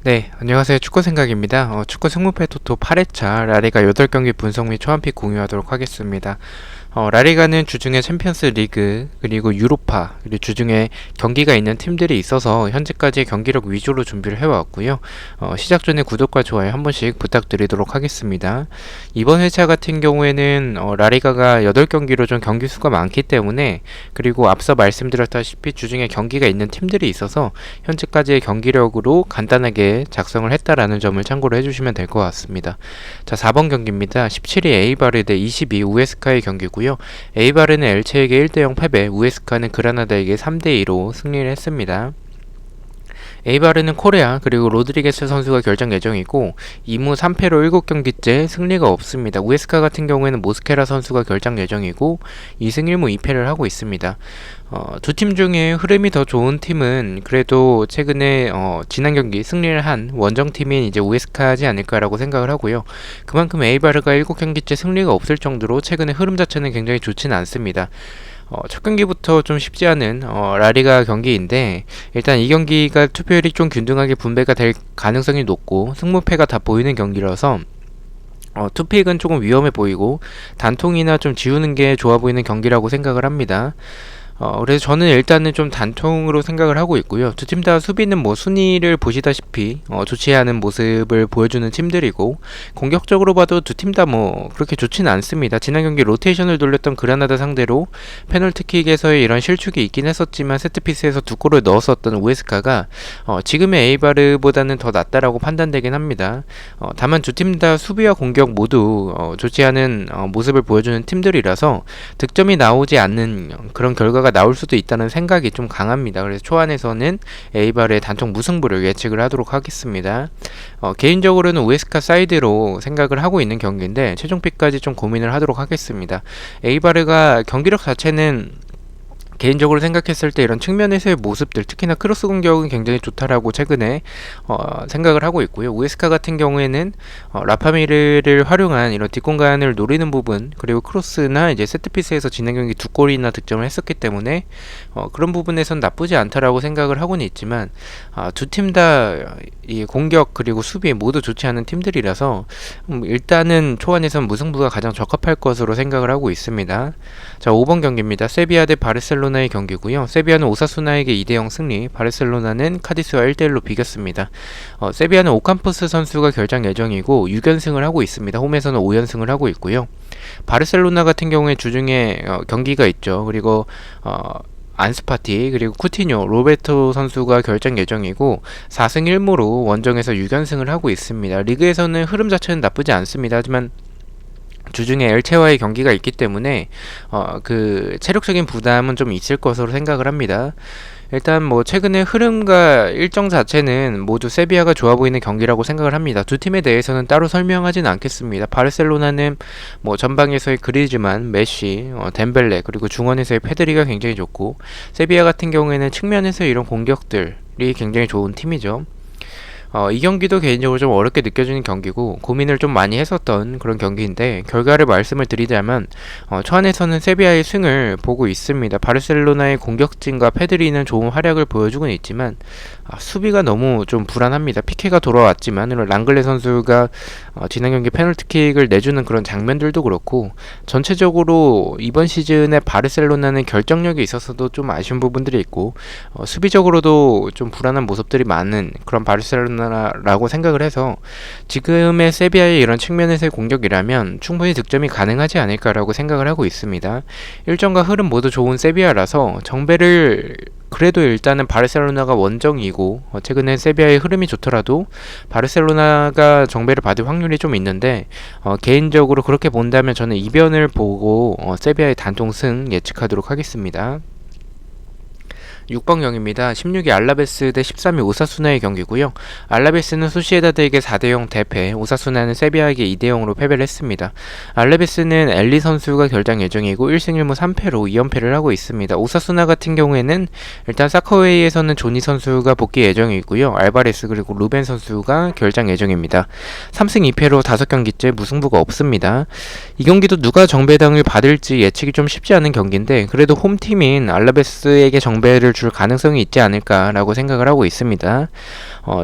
네, 안녕하세요. 축구 생각입니다. 축구 승무패 토토 8회차 라리가 8경기 분석 및 초안픽 공유하도록 하겠습니다. 라리가는 주중에 챔피언스 리그, 그리고 유로파, 그리고 주중에 경기가 있는 팀들이 있어서 현재까지 경기력 위주로 준비를 해왔고요. 시작 전에 구독과 좋아요 한 번씩 부탁드리도록 하겠습니다. 이번 회차 같은 경우에는 라리가가 8경기로 좀 경기 수가 많기 때문에, 그리고 앞서 말씀드렸다시피 주중에 경기가 있는 팀들이 있어서 현재까지의 경기력으로 간단하게 작성을 했다라는 점을 참고로 해주시면 될 것 같습니다. 자, 4번 경기입니다. 17위 에이바르 대 22 우에스카의 경기고요. 에이바르는 엘체에게 1대0 패배, 우에스카는 그라나다에게 3대2로 승리를 했습니다. 에이바르는 코레아 그리고 로드리게스 선수가 결정 예정이고 2무 3패로 7경기째 승리가 없습니다. 우에스카 같은 경우에는 모스케라 선수가 결정 예정이고 2승 1무 2패를 하고 있습니다. 두 팀 중에 흐름이 더 좋은 팀은 그래도 최근에 지난 경기 승리를 한 원정팀인 이제 우에스카지 않을까라고 생각을 하고요. 그만큼 에이바르가 7경기째 승리가 없을 정도로 최근에 흐름 자체는 굉장히 좋지는 않습니다. 첫 경기부터 좀 쉽지 않은 라리가 경기인데, 일단 이 경기가 투표율이 좀 균등하게 분배가 될 가능성이 높고 승무패가 다 보이는 경기라서 투픽은 조금 위험해 보이고 단통이나 좀 지우는 게 좋아 보이는 경기라고 생각을 합니다. 그래서 저는 일단은 좀 단통으로 생각을 하고 있고요. 두 팀 다 수비는 뭐 순위를 보시다시피 좋지 않은 모습을 보여주는 팀들이고, 공격적으로 봐도 두 팀 다 뭐 그렇게 좋지는 않습니다. 지난 경기 로테이션을 돌렸던 그라나다 상대로 페널티킥에서의 이런 실축이 있긴 했었지만 세트피스에서 2골을 넣었었던 우에스카가 지금의 에이바르보다는 더 낫다라고 판단되긴 합니다. 다만 두 팀 다 수비와 공격 모두 좋지 않은 모습을 보여주는 팀들이라서 득점이 나오지 않는 그런 결과가 나올 수도 있다는 생각이 좀 강합니다. 그래서 초안에서는 에이바르의 단통 무승부를 예측을 하도록 하겠습니다. 개인적으로는 우에스카 사이드로 생각을 하고 있는 경기인데 최종픽까지 좀 고민을 하도록 하겠습니다. 에이바르가 경기력 자체는 개인적으로 생각했을 때 이런 측면에서의 모습들, 특히나 크로스 공격은 굉장히 좋다라고 최근에 생각을 하고 있고요. 우에스카 같은 경우에는 라파미르를 활용한 이런 뒷공간을 노리는 부분, 그리고 크로스나 이제 세트피스에서 지난 경기 2골이나 득점을 했었기 때문에 그런 부분에선 나쁘지 않다라고 생각을 하고는 있지만, 두 팀 다 이 공격 그리고 수비 모두 좋지 않은 팀들이라서 일단은 초안에선 무승부가 가장 적합할 것으로 생각을 하고 있습니다. 자, 5번 경기입니다. 세비야 대 바르셀로나의 경기고요. 세비야는 오사수나에게 2대0 승리, 바르셀로나는 카디스와 1대1로 비겼습니다. 세비야는 오캄포스 선수가 결장 예정이고 6연승을 하고 있습니다. 홈에서는 5연승을 하고 있고요. 바르셀로나 같은 경우에 주중에 경기가 있죠. 그리고 안스파티 그리고 쿠티뇨, 로베르토 선수가 결정 예정이고 4승 1무로 원정에서 6연승을 하고 있습니다. 리그에서는 흐름 자체는 나쁘지 않습니다. 하지만 주중에 엘체와의 경기가 있기 때문에 그 체력적인 부담은 좀 있을 것으로 생각을 합니다. 일단 뭐 최근의 흐름과 일정 자체는 모두 세비야가 좋아 보이는 경기라고 생각을 합니다. 두 팀에 대해서는 따로 설명하진 않겠습니다. 바르셀로나는 뭐 전방에서의 그리즈만, 메시, 덴벨레 그리고 중원에서의 페드리가 굉장히 좋고, 세비야 같은 경우에는 측면에서 이런 공격들이 굉장히 좋은 팀이죠. 이 경기도 개인적으로 좀 어렵게 느껴지는 경기고 고민을 좀 많이 했었던 그런 경기인데, 결과를 말씀을 드리자면 초안에서는 세비야의 승을 보고 있습니다. 바르셀로나의 공격진과 페드리는 좋은 활약을 보여주고는 있지만 수비가 너무 좀 불안합니다. 피케가 돌아왔지만 랑글레 선수가 지난 경기 페널티킥을 내주는 그런 장면들도 그렇고, 전체적으로 이번 시즌에 바르셀로나는 결정력이 있어서도 좀 아쉬운 부분들이 있고 수비적으로도 좀 불안한 모습들이 많은 그런 바르셀로나라고 생각을 해서, 지금의 세비야의 이런 측면에서의 공격이라면 충분히 득점이 가능하지 않을까라고 생각을 하고 있습니다. 일정과 흐름 모두 좋은 세비야라서 정배를 그래도 일단은 바르셀로나가 원정이고 최근에 세비야의 흐름이 좋더라도 바르셀로나가 정배를 받을 확률이 좀 있는데, 개인적으로 그렇게 본다면 저는 이변을 보고 세비야의 단통승 예측하도록 하겠습니다. 6번 경기입니다. 16위 알라베스 대 13위 오사수나의 경기고요. 알라베스는 소시에다드에게 4대0 대패, 오사수나는 세비야에게 2대0으로 패배를 했습니다. 알라베스는 엘리 선수가 결장 예정이고 1승 1무 3패로 2연패를 하고 있습니다. 오사수나 같은 경우에는 일단 사커웨이에서는 조니 선수가 복귀 예정이고요. 알바레스 그리고 루벤 선수가 결장 예정입니다. 3승 2패로 5경기째 무승부가 없습니다. 이 경기도 누가 정배당을 받을지 예측이 좀 쉽지 않은 경기인데, 그래도 홈팀인 알라베스에게 정배를 줄 가능성이 있지 않을까라고 생각을 하고 있습니다.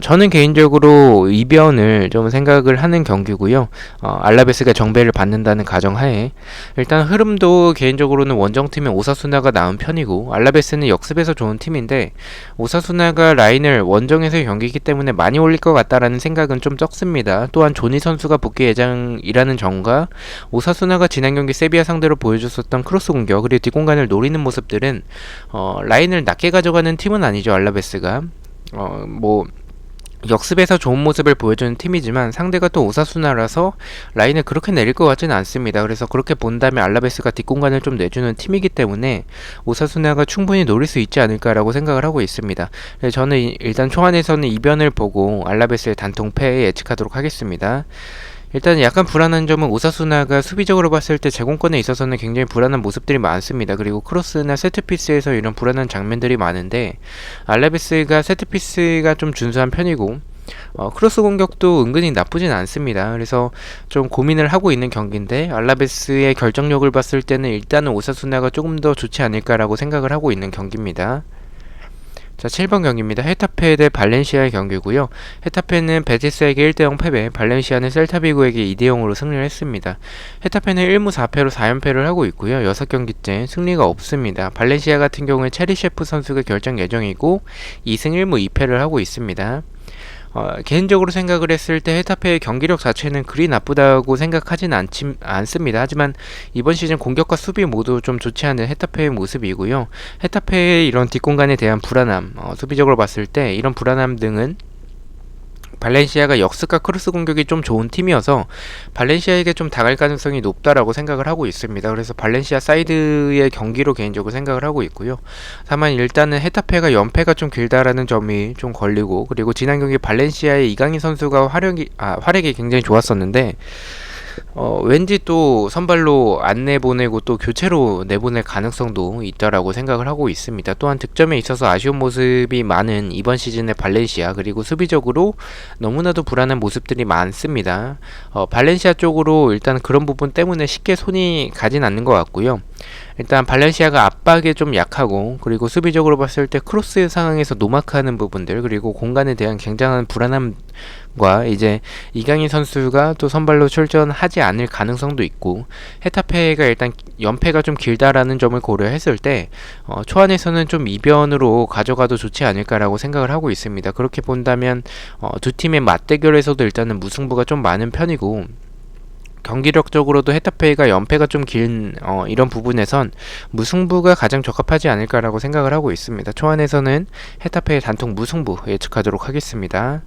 저는 개인적으로 이변을 좀 생각을 하는 경기고요. 알라베스가 정배를 받는다는 가정하에 일단 흐름도 개인적으로는 원정팀의 오사수나가 나은 편이고 알라베스는 역습에서 좋은 팀인데 오사수나가 라인을 원정에서의 경기이기 때문에 많이 올릴 것 같다라는 생각은 좀 적습니다. 또한 조니 선수가 복귀 예정이라는 점과 오사수나가 지난 경기 세비야 상대로 보여줬었던 크로스 공격 그리고 뒷공간을 노리는 모습들은 라인을 낮게 가져가는 팀은 아니죠. 알라베스가 뭐 역습에서 좋은 모습을 보여주는 팀이지만 상대가 또 오사수나라서 라인을 그렇게 내릴 것 같지는 않습니다. 그래서 그렇게 본다면 알라베스가 뒷공간을 좀 내주는 팀이기 때문에 오사수나가 충분히 노릴 수 있지 않을까라고 생각을 하고 있습니다. 저는 일단 초안에서는 이변을 보고 알라베스의 단통 패에 예측하도록 하겠습니다. 일단 약간 불안한 점은 오사수나가 수비적으로 봤을 때 제공권에 있어서는 굉장히 불안한 모습들이 많습니다. 그리고 크로스나 세트피스에서 이런 불안한 장면들이 많은데 알라베스가 세트피스가 좀 준수한 편이고 크로스 공격도 은근히 나쁘진 않습니다. 그래서 좀 고민을 하고 있는 경기인데 알라베스의 결정력을 봤을 때는 일단은 오사수나가 조금 더 좋지 않을까라고 생각을 하고 있는 경기입니다. 자, 7번 경기입니다. 헤타페 대 발렌시아의 경기고요. 헤타페는 베티스에게 1대0 패배, 발렌시아는 셀타비고에게 2대0으로 승리를 했습니다. 헤타페는 1무 4패로 4연패를 하고 있고요. 6경기째 승리가 없습니다. 발렌시아 같은 경우에 체리셰프 선수가 결정 예정이고 2승 1무 2패를 하고 있습니다. 개인적으로 생각을 했을 때 헤타페의 경기력 자체는 그리 나쁘다고 생각하진 않습니다. 하지만 이번 시즌 공격과 수비 모두 좀 좋지 않은 헤타페의 모습이고요. 헤타페의 이런 뒷공간에 대한 불안함, 수비적으로 봤을 때 이런 불안함 등은 발렌시아가 역습과 크로스 공격이 좀 좋은 팀이어서 발렌시아에게 좀 당할 가능성이 높다라고 생각을 하고 있습니다. 그래서 발렌시아 사이드의 경기로 개인적으로 생각을 하고 있고요. 다만 일단은 헤타페가 연패가 좀 길다라는 점이 좀 걸리고 그리고 지난 경기 발렌시아의 이강인 선수가 활약이 굉장히 좋았었는데 왠지 또 선발로 안 내보내고 또 교체로 내보낼 가능성도 있다라고 생각을 하고 있습니다. 또한 득점에 있어서 아쉬운 모습이 많은 이번 시즌의 발렌시아 그리고 수비적으로 너무나도 불안한 모습들이 많습니다. 발렌시아 쪽으로 일단 그런 부분 때문에 쉽게 손이 가진 않는 것 같고요. 일단 발렌시아가 압박에 좀 약하고 그리고 수비적으로 봤을 때 크로스 상황에서 노마크하는 부분들 그리고 공간에 대한 굉장한 불안함과 이제 이강인 선수가 또 선발로 출전하지 않을 가능성도 있고 헤타페가 일단 연패가 좀 길다라는 점을 고려했을 때 초안에서는 좀 이변으로 가져가도 좋지 않을까라고 생각을 하고 있습니다. 그렇게 본다면 두 팀의 맞대결에서도 일단은 무승부가 좀 많은 편이고 경기력적으로도 헤타페가 연패가 좀 긴 이런 부분에선 무승부가 가장 적합하지 않을까라고 생각을 하고 있습니다. 초안에서는 헤타페의 단통 무승부 예측하도록 하겠습니다.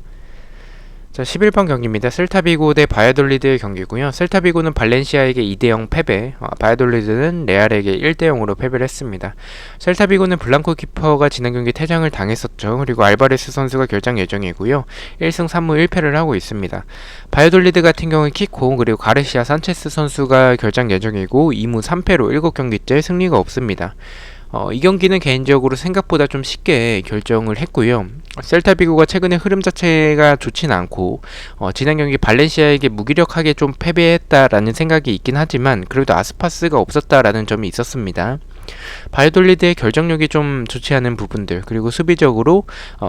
자, 11번 경기입니다. 셀타비고 대 바야돌리드의 경기고요. 셀타비고는 발렌시아에게 2대0 패배, 바야돌리드는 레알에게 1대0으로 패배를 했습니다. 셀타비고는 블랑코 키퍼가 지난 경기 퇴장을 당했었죠. 그리고 알바레스 선수가 결장 예정이고요. 1승 3무 1패를 하고 있습니다. 바야돌리드 같은 경우는 키코 그리고 가르시아 산체스 선수가 결장 예정이고 2무 3패로 7경기째 승리가 없습니다. 이 경기는 개인적으로 생각보다 좀 쉽게 결정을 했고요. 셀타비고가 최근에 흐름 자체가 좋진 않고 지난 경기 발렌시아에게 무기력하게 좀 패배했다라는 생각이 있긴 하지만 그래도 아스파스가 없었다라는 점이 있었습니다. 바이돌리드의 결정력이 좀 좋지 않은 부분들 그리고 수비적으로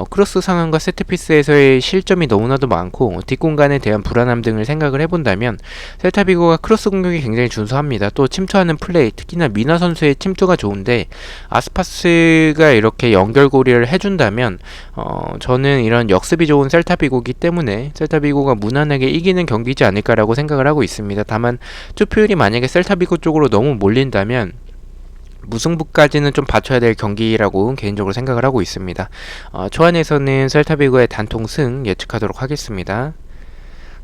크로스 상황과 세트피스에서의 실점이 너무나도 많고 뒷공간에 대한 불안함 등을 생각을 해본다면 셀타비고가 크로스 공격이 굉장히 준수합니다. 또 침투하는 플레이 특히나 미나 선수의 침투가 좋은데 아스파스가 이렇게 연결고리를 해준다면 저는 이런 역습이 좋은 셀타비고기 때문에 셀타비고가 무난하게 이기는 경기지 않을까라고 생각을 하고 있습니다. 다만 투표율이 만약에 셀타비고 쪽으로 너무 몰린다면 무승부까지는 좀 받쳐야 될 경기라고 개인적으로 생각을 하고 있습니다. 초안에서는 셀타비고의 단통승 예측하도록 하겠습니다.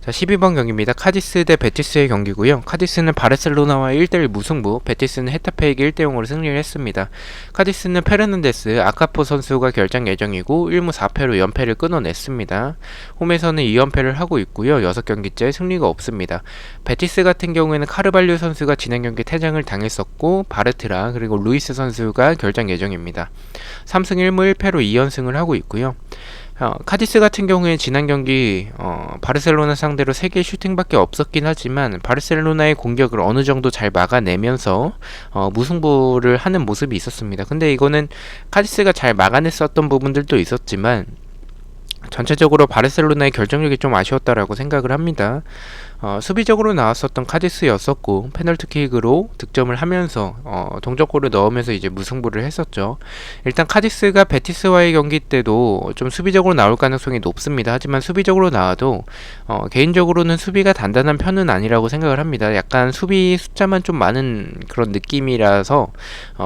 자, 12번 경기입니다. 카디스 대 베티스의 경기고요. 카디스는 바르셀로나와 1대1 무승부, 베티스는 헤타페에게 1대0으로 승리를 했습니다. 카디스는 페르난데스, 아카포 선수가 결장 예정이고 1무 4패로 연패를 끊어냈습니다. 홈에서는 2연패를 하고 있고요. 6경기째 승리가 없습니다. 베티스 같은 경우에는 카르발류 선수가 지난 경기 퇴장을 당했었고 바르트라 그리고 루이스 선수가 결장 예정입니다. 3승 1무 1패로 2연승을 하고 있고요. 카디스 같은 경우에 지난 경기 바르셀로나 상대로 3개의 슈팅밖에 없었긴 하지만 바르셀로나의 공격을 어느 정도 잘 막아내면서 무승부를 하는 모습이 있었습니다. 근데 이거는 카디스가 잘 막아냈었던 부분들도 있었지만 전체적으로 바르셀로나의 결정력이 좀 아쉬웠다라고 생각을 합니다. 수비적으로 나왔었던 카디스였었고 페널티킥으로 득점을 하면서 동점골을 넣으면서 이제 무승부를 했었죠. 일단 카디스가 베티스와의 경기 때도 좀 수비적으로 나올 가능성이 높습니다. 하지만 수비적으로 나와도 개인적으로는 수비가 단단한 편은 아니라고 생각을 합니다. 약간 수비 숫자만 좀 많은 그런 느낌이라서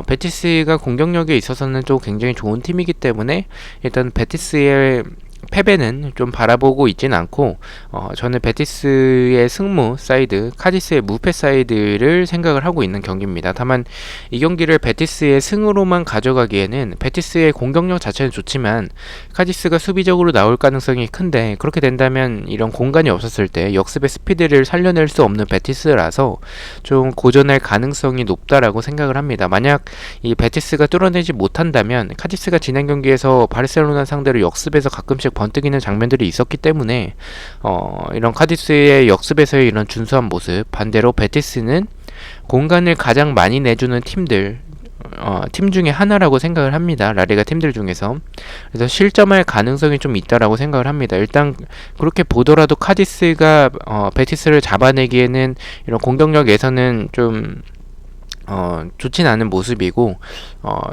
베티스가 공격력에 있어서는 또 굉장히 좋은 팀이기 때문에 일단 베티스의 패배는 좀 바라보고 있진 않고 저는 베티스의 승무 사이드, 카디스의 무패 사이드를 생각을 하고 있는 경기입니다. 다만 이 경기를 베티스의 승으로만 가져가기에는 베티스의 공격력 자체는 좋지만 카디스가 수비적으로 나올 가능성이 큰데, 그렇게 된다면 이런 공간이 없었을 때 역습의 스피드를 살려낼 수 없는 베티스라서 좀 고전할 가능성이 높다라고 생각을 합니다. 만약 이 베티스가 뚫어내지 못한다면 카디스가 지난 경기에서 바르셀로나 상대로 역습에서 가끔씩 번뜩이는 장면들이 있었기 때문에 이런 카디스의 역습에서의 이런 준수한 모습, 반대로 베티스는 공간을 가장 많이 내주는 팀 중에 하나라고 생각을 합니다. 라리가 팀들 중에서. 그래서 실점할 가능성이 좀 있다라고 생각을 합니다. 일단 그렇게 보더라도 카디스가 베티스를 잡아내기에는 이런 공격력에서는 좀 좋진 않은 모습이고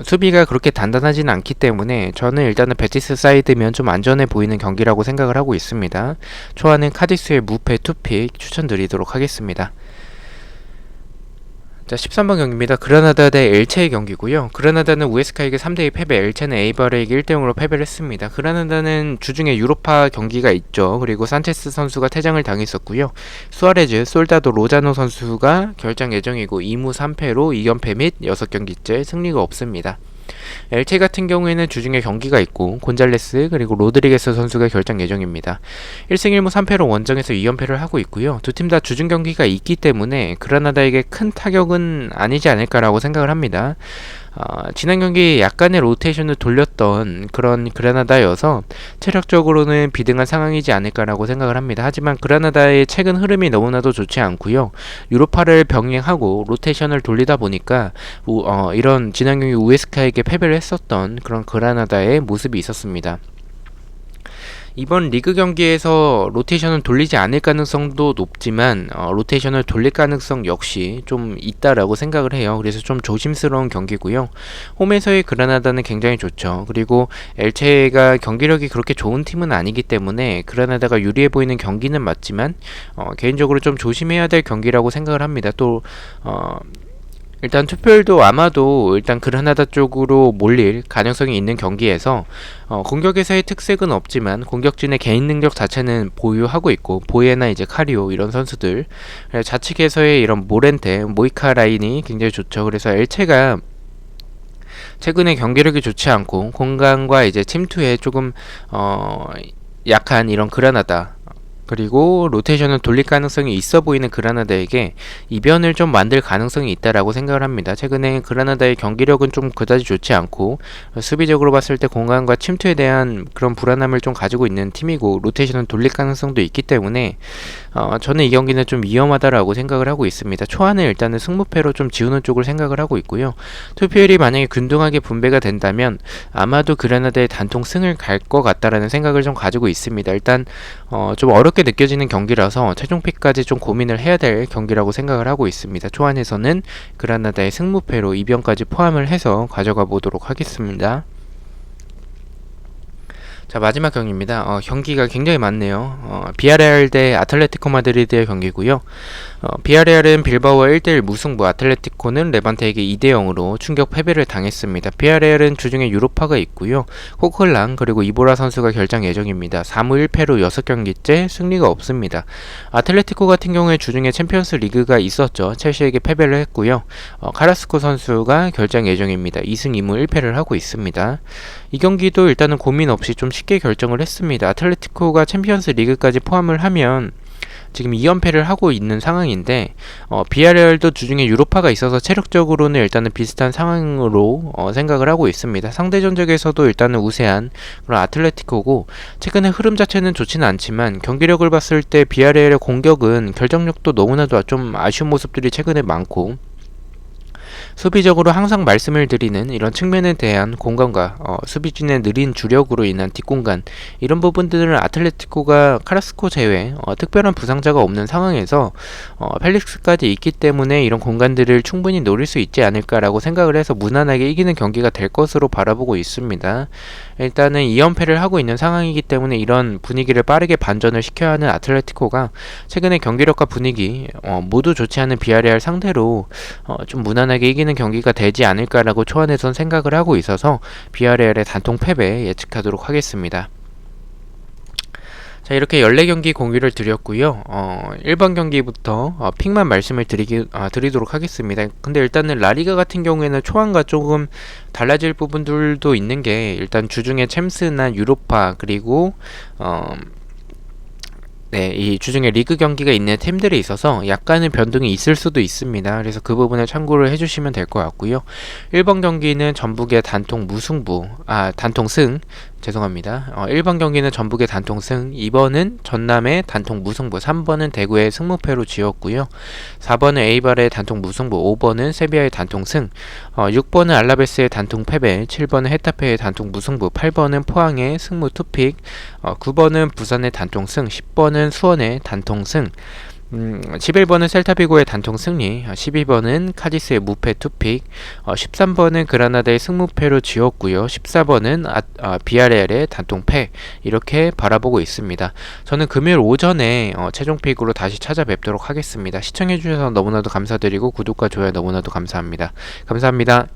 수비가 그렇게 단단하지는 않기 때문에 저는 일단은 베티스 사이드면 좀 안전해 보이는 경기라고 생각을 하고 있습니다. 초안은 카디스의 무패 투픽 추천드리도록 하겠습니다. 자, 13번 경기입니다. 그라나다 대 엘체의 경기고요. 그라나다는 우에스카에게 3대2 패배, 엘체는 에이바르에게 1대0으로 패배를 했습니다. 그라나다는 주중에 유로파 경기가 있죠. 그리고 산체스 선수가 퇴장을 당했었고요. 수아레즈, 솔다도, 로자노 선수가 결장 예정이고 2무 3패로 2연패 및 6경기째 승리가 없습니다. 엘체 같은 경우에는 주중에 경기가 있고 곤잘레스 그리고 로드리게스 선수가 결장 예정입니다. 1승 1무 3패로 원정에서 2연패를 하고 있고요. 두 팀 다 주중 경기가 있기 때문에 그라나다에게 큰 타격은 아니지 않을까라고 생각을 합니다. 지난 경기 약간의 로테이션을 돌렸던 그런 그라나다여서 체력적으로는 비등한 상황이지 않을까라고 생각을 합니다. 하지만 그라나다의 최근 흐름이 너무나도 좋지 않고요. 유로파를 병행하고 로테이션을 돌리다 보니까 이런 지난 경기 우에스카에게 패배를 했었던 그런 그라나다의 모습이 있었습니다. 이번 리그 경기에서 로테이션을 돌리지 않을 가능성도 높지만 로테이션을 돌릴 가능성 역시 좀 있다라고 생각을 해요. 그래서 좀 조심스러운 경기고요. 홈에서의 그라나다는 굉장히 좋죠. 그리고 엘체가 경기력이 그렇게 좋은 팀은 아니기 때문에 그라나다가 유리해 보이는 경기는 맞지만 개인적으로 좀 조심해야 될 경기라고 생각을 합니다. 또 일단 투표율도 아마도 일단 그라나다 쪽으로 몰릴 가능성이 있는 경기에서 공격에서의 특색은 없지만 공격진의 개인 능력 자체는 보유하고 있고 보예나 이제 카리오 이런 선수들, 좌측에서의 이런 모렌테, 모이카 라인이 굉장히 좋죠. 그래서 엘체가 최근에 경기력이 좋지 않고 공간과 이제 침투에 조금 약한 이런 그라나다, 그리고 로테이션을 돌릴 가능성이 있어 보이는 그라나다에게 이변을 좀 만들 가능성이 있다라고 생각을 합니다. 최근에 그라나다의 경기력은 좀 그다지 좋지 않고 수비적으로 봤을 때 공간과 침투에 대한 그런 불안함을 좀 가지고 있는 팀이고 로테이션을 돌릴 가능성도 있기 때문에 저는 이 경기는 좀 위험하다라고 생각을 하고 있습니다. 초안은 일단은 승무패로 좀 지우는 쪽을 생각을 하고 있고요. 투표율이 만약에 균등하게 분배가 된다면 아마도 그라나다의 단통 승을 갈 것 같다라는 생각을 좀 가지고 있습니다. 일단 좀 어렵게 느껴지는 경기라서 최종픽까지 좀 고민을 해야 될 경기라고 생각을 하고 있습니다. 초안에서는 그라나다의 승무패로 이변까지 포함을 해서 가져가 보도록 하겠습니다. 자, 마지막 경기입니다. 경기가 굉장히 많네요. 비아레알 대 아틀레티코 마드리드의 경기고요. 비아레알은 빌바오와 1대1 무승부, 아틀레티코는 레반테에게 2대0으로 충격 패배를 당했습니다. 비아레알은 주중에 유로파가 있고요. 코클랑 그리고 이보라 선수가 결장 예정입니다. 3무 1패로 6경기째 승리가 없습니다. 아틀레티코 같은 경우에 주중에 챔피언스 리그가 있었죠. 첼시에게 패배를 했고요. 카라스코 선수가 결장 예정입니다. 2승 2무 1패를 하고 있습니다. 이 경기도 일단은 고민 없이 좀 쉽게 결정을 했습니다. 아틀레티코가 챔피언스 리그까지 포함을 하면 지금 2연패를 하고 있는 상황인데 비아레알도 주중에 유로파가 있어서 체력적으로는 일단은 비슷한 상황으로 생각을 하고 있습니다. 상대 전적에서도 일단은 우세한 그런 아틀레티코고 최근에 흐름 자체는 좋지는 않지만 경기력을 봤을 때 비아레알의 공격은 결정력도 너무나도 좀 아쉬운 모습들이 최근에 많고 수비적으로 항상 말씀을 드리는 이런 측면에 대한 공간과 수비진의 느린 주력으로 인한 뒷공간 이런 부분들은 아틀레티코가 카라스코 제외 특별한 부상자가 없는 상황에서 펠릭스까지 있기 때문에 이런 공간들을 충분히 노릴 수 있지 않을까라고 생각을 해서 무난하게 이기는 경기가 될 것으로 바라보고 있습니다. 일단은 2연패를 하고 있는 상황이기 때문에 이런 분위기를 빠르게 반전을 시켜야 하는 아틀레티코가 최근에 경기력과 분위기 모두 좋지 않은 비아레알 상대로 좀 무난하게 이기는 경기가 되지 않을까라고 초안에선 생각을 하고 있어서 비아레알의 단통 패배 예측하도록 하겠습니다. 자, 이렇게 14경기 공유를 드렸고요. 1번 경기부터 픽만 말씀을 드리도록 하겠습니다. 근데 일단은 라리가 같은 경우에는 초안과 조금 달라질 부분들도 있는 게 일단 주중에 챔스나 유로파 그리고 네, 이 주중에 리그 경기가 있는 팀들에 있어서 약간의 변동이 있을 수도 있습니다. 그래서 그 부분을 참고를 해주시면 될 것 같고요. 1번 경기는 전북의 단통승, 죄송합니다. 1번 경기는 전북의 단통승, 2번은 전남의 단통 무승부, 3번은 대구의 승무패로 지었고요. 4번은 에이발의 단통 무승부, 5번은 세비야의 단통승, 6번은 알라베스의 단통 패배, 7번은 헤타페의 단통 무승부, 8번은 포항의 승무 투픽, 9번은 부산의 단통승, 10번은 수원의 단통승, 11번은 셀타비고의 단통 승리, 12번은 카디스의 무패 투픽, 13번은 그라나다의 승무패로 지었고요. 14번은 비아레알의 단통 패 이렇게 바라보고 있습니다. 저는 금요일 오전에 최종 픽으로 다시 찾아뵙도록 하겠습니다. 시청해주셔서 너무나도 감사드리고 구독과 좋아요 너무나도 감사합니다. 감사합니다.